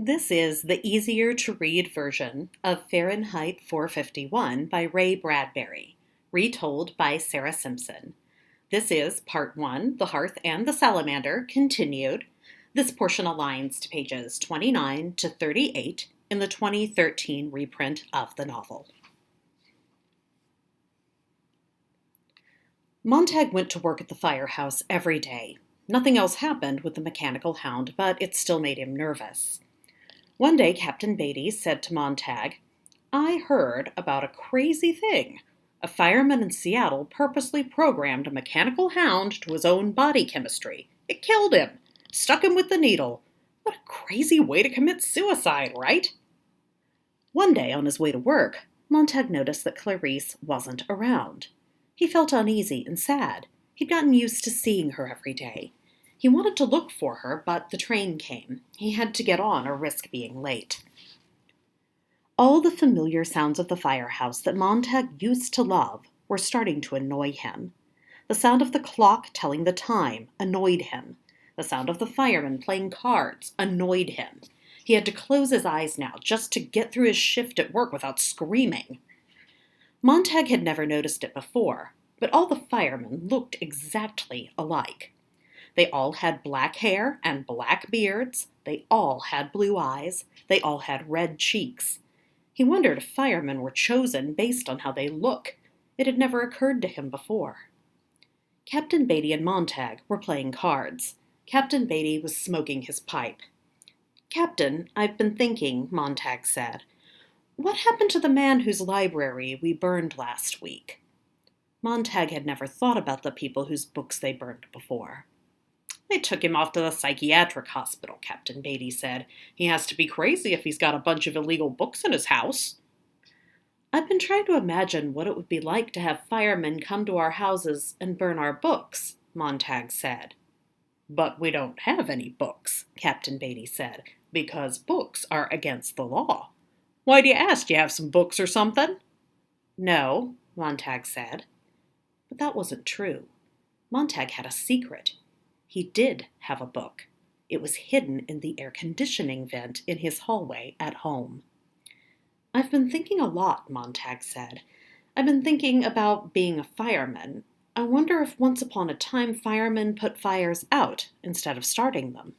This is the easier-to-read version of Fahrenheit 451 by Ray Bradbury, retold by Sara Simpson. This is Part 1, The Hearth and the Salamander, continued. This portion aligns to pages 29 to 38 in the 2013 reprint of the novel. Montag went to work at the firehouse every day. Nothing else happened with the mechanical hound, but it still made him nervous. One day, Captain Beatty said to Montag, "I heard about a crazy thing. A fireman in Seattle purposely programmed a mechanical hound to his own body chemistry. It killed him, stuck him with the needle. What a crazy way to commit suicide, right?" One day, on his way to work, Montag noticed that Clarice wasn't around. He felt uneasy and sad. He'd gotten used to seeing her every day. He wanted to look for her, but the train came. He had to get on or risk being late. All the familiar sounds of the firehouse that Montag used to love were starting to annoy him. The sound of the clock telling the time annoyed him. The sound of the firemen playing cards annoyed him. He had to close his eyes now just to get through his shift at work without screaming. Montag had never noticed it before, but all the firemen looked exactly alike. They all had black hair and black beards. They all had blue eyes. They all had red cheeks. He wondered if firemen were chosen based on how they look. It had never occurred to him before. Captain Beatty and Montag were playing cards. Captain Beatty was smoking his pipe. "Captain, I've been thinking," Montag said. "What happened to the man whose library we burned last week?" Montag had never thought about the people whose books they burned before. "They took him off to the psychiatric hospital," Captain Beatty said. "He has to be crazy if he's got a bunch of illegal books in his house." "I've been trying to imagine what it would be like to have firemen come to our houses and burn our books," Montag said. "But we don't have any books," Captain Beatty said, "because books are against the law. Why do you ask? Do you have some books or something?" "No," Montag said. But that wasn't true. Montag had a secret. He did have a book. It was hidden in the air conditioning vent in his hallway at home. "I've been thinking a lot," Montag said. "I've been thinking about being a fireman. I wonder if once upon a time firemen put fires out instead of starting them."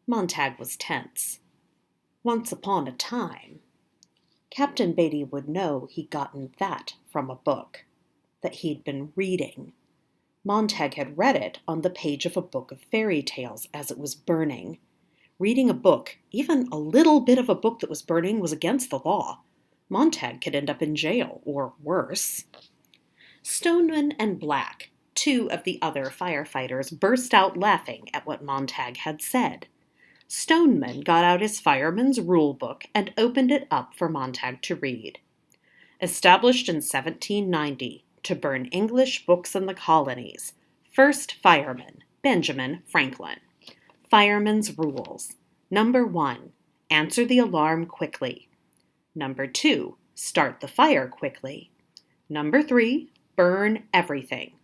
Montag was tense. Once upon a time. Captain Beatty would know he'd gotten that from a book, that he'd been reading. Montag had read it on the page of a book of fairy tales as it was burning. Reading a book, even a little bit of a book that was burning, was against the law. Montag could end up in jail, or worse. Stoneman and Black, two of the other firefighters, burst out laughing at what Montag had said. Stoneman got out his fireman's rule book and opened it up for Montag to read. "Established in 1790, to burn English books in the colonies. First fireman, Benjamin Franklin. Fireman's rules. Number 1, answer the alarm quickly. Number 2, start the fire quickly. Number 3, burn everything.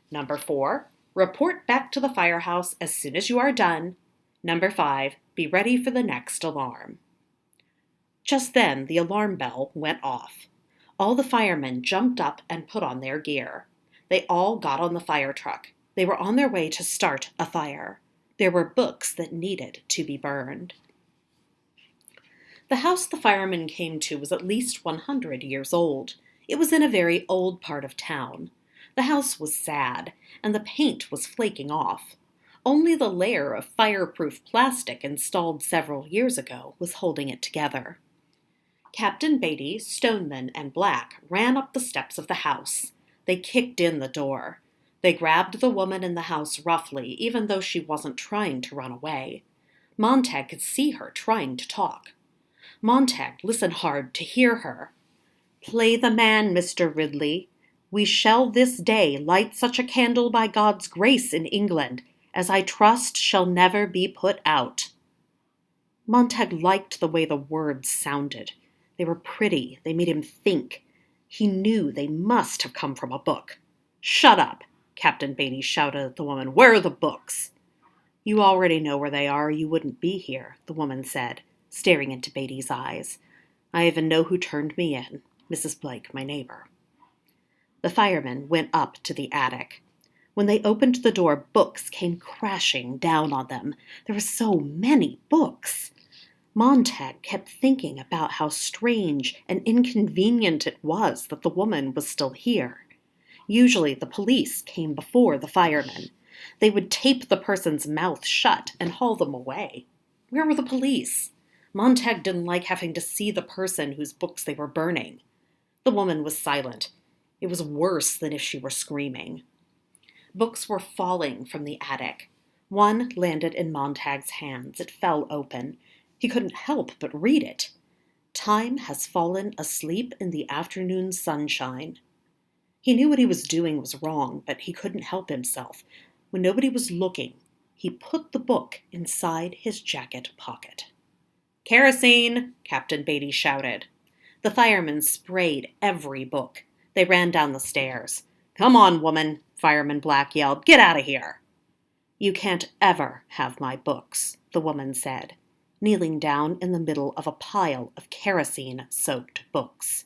Number 4, report back to the firehouse as soon as you are done. Number 5, be ready for the next alarm." Just then, the alarm bell went off. All the firemen jumped up and put on their gear. They all got on the fire truck. They were on their way to start a fire. There were books that needed to be burned. The house the firemen came to was at least 100 years old. It was in a very old part of town. The house was sad, and the paint was flaking off. Only the layer of fireproof plastic installed several years ago was holding it together. Captain Beatty, Stoneman, and Black ran up the steps of the house. They kicked in the door. They grabbed the woman in the house roughly, even though she wasn't trying to run away. Montag could see her trying to talk. Montag listened hard to hear her. "Play the man, Mr. Ridley. We shall this day light such a candle by God's grace in England, as I trust shall never be put out." Montag liked the way the words sounded. They were pretty. They made him think. He knew they must have come from a book. "Shut up!" Captain Beatty shouted at the woman. "Where are the books?" You already know where they are, or you wouldn't be here, the woman said, staring into Beatty's eyes. I even know who turned me in, Mrs. Blake, my neighbor. The firemen went up to the attic. When they opened the door, books came crashing down on them. There were so many books. Montag kept thinking about how strange and inconvenient it was that the woman was still here. Usually the police came before the firemen. They would tape the person's mouth shut and haul them away. Where were the police? Montag didn't like having to see the person whose books they were burning. The woman was silent. It was worse than if she were screaming. Books were falling from the attic. One landed in Montag's hands. It fell open. He couldn't help but read it. Time has fallen asleep in the afternoon sunshine. He knew what he was doing was wrong, but he couldn't help himself. When nobody was looking, he put the book inside his jacket pocket. Kerosene! Captain Beatty shouted. The firemen sprayed every book. They ran down the stairs. Come on, woman, Fireman Black yelled. Get out of here. You can't ever have my books, the woman said, kneeling down in the middle of a pile of kerosene-soaked books.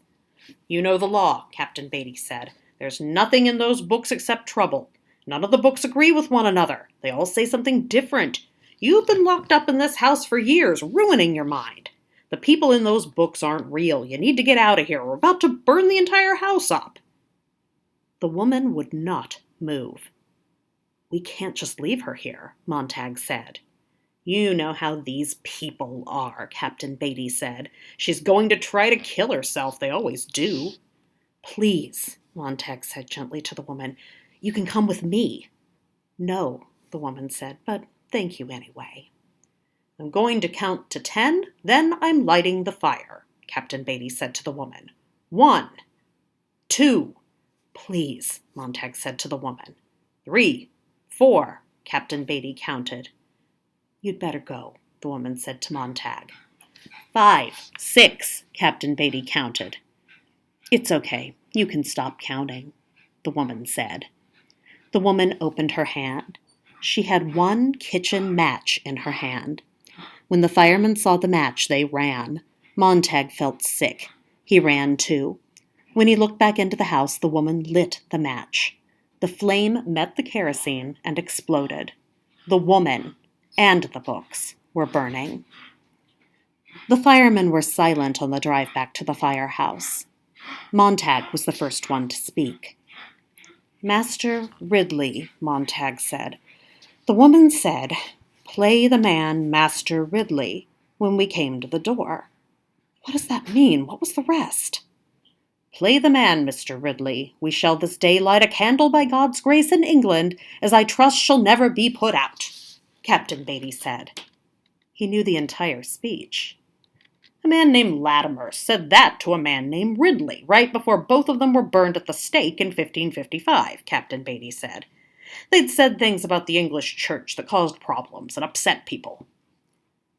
You know the law, Captain Beatty said. There's nothing in those books except trouble. None of the books agree with one another. They all say something different. You've been locked up in this house for years, ruining your mind. The people in those books aren't real. You need to get out of here. We're about to burn the entire house up. The woman would not move. We can't just leave her here, Montag said. You know how these people are, Captain Beatty said. She's going to try to kill herself. They always do. Please, Montag said gently to the woman. You can come with me. No, the woman said, but thank you anyway. I'm going to count to 10, then I'm lighting the fire, Captain Beatty said to the woman. 1, 2, please, Montag said to the woman. 3, 4, Captain Beatty counted. You'd better go, the woman said to Montag. 5, 6, Captain Beatty counted. It's okay, you can stop counting, the woman said. The woman opened her hand. She had one kitchen match in her hand. When the firemen saw the match, they ran. Montag felt sick. He ran too. When he looked back into the house, the woman lit the match. The flame met the kerosene and exploded. The woman and the books were burning. The firemen were silent on the drive back to the firehouse. Montag was the first one to speak. Master Ridley, Montag said. The woman said, play the man, Master Ridley, when we came to the door. What does that mean? What was the rest? Play the man, Mr. Ridley. We shall this day light a candle by God's grace in England, as I trust shall never be put out, Captain Beatty said. He knew the entire speech. A man named Latimer said that to a man named Ridley, right before both of them were burned at the stake in 1555, Captain Beatty said. They'd said things about the English church that caused problems and upset people.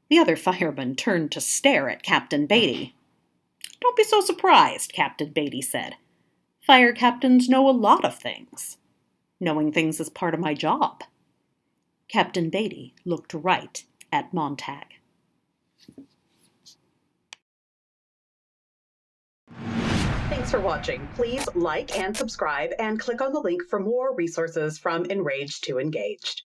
The other firemen turned to stare at Captain Beatty. Don't be so surprised, Captain Beatty said. Fire captains know a lot of things. Knowing things is part of my job. Captain Beatty looked right at Montag. Thanks for watching. Please like and subscribe and click on the link for more resources from Enraged2Engaged.